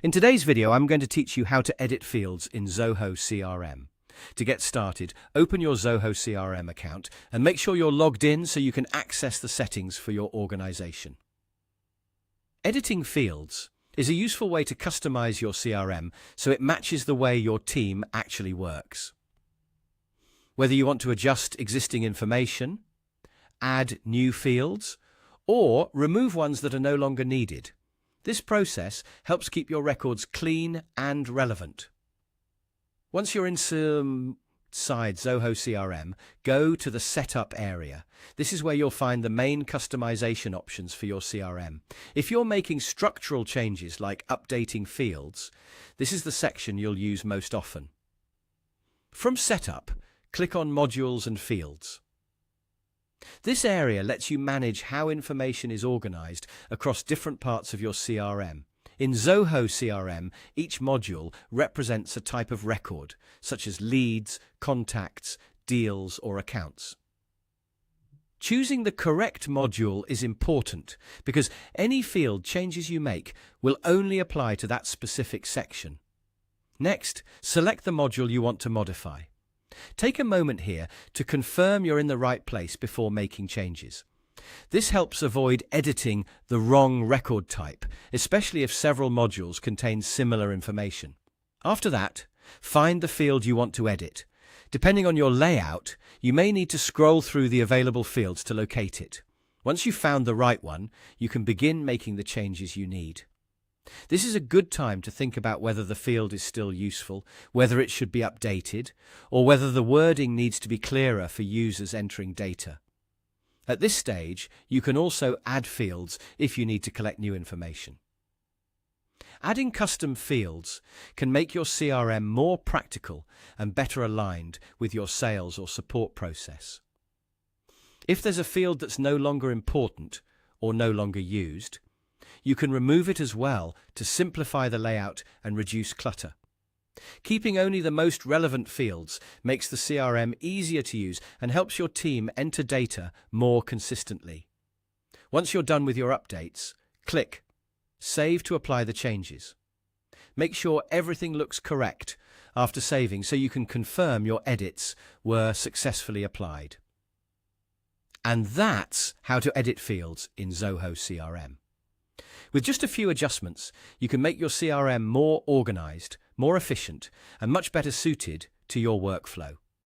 In today's video, I'm going to teach you how to edit fields in Zoho CRM. To get started, open your Zoho CRM account and make sure you're logged in so you can access the settings for your organization. Editing fields is a useful way to customize your CRM so it matches the way your team actually works. Whether you want to adjust existing information, add new fields, or remove ones that are no longer needed, this process helps keep your records clean and relevant. Once you're inside Zoho CRM, go to the Setup area. This is where you'll find the main customization options for your CRM. If you're making structural changes like updating fields, this is the section you'll use most often. From Setup, click on Modules and Fields. This area lets you manage how information is organized across different parts of your CRM. In Zoho CRM, each module represents a type of record, such as leads, contacts, deals, or accounts. Choosing the correct module is important because any field changes you make will only apply to that specific section. Next, select the module you want to modify. Take a moment here to confirm you're in the right place before making changes. This helps avoid editing the wrong record type, especially if several modules contain similar information. After that, find the field you want to edit. Depending on your layout, you may need to scroll through the available fields to locate it. Once you've found the right one, you can begin making the changes you need. This is a good time to think about whether the field is still useful, whether it should be updated, or whether the wording needs to be clearer for users entering data. At this stage, you can also add fields if you need to collect new information. Adding custom fields can make your CRM more practical and better aligned with your sales or support process. If there's a field that's no longer important or no longer used, you can remove it as well to simplify the layout and reduce clutter. Keeping only the most relevant fields makes the CRM easier to use and helps your team enter data more consistently. Once you're done with your updates, click Save to apply the changes. Make sure everything looks correct after saving so you can confirm your edits were successfully applied. And that's how to edit fields in Zoho CRM. With just a few adjustments, you can make your CRM more organized, more efficient, and much better suited to your workflow.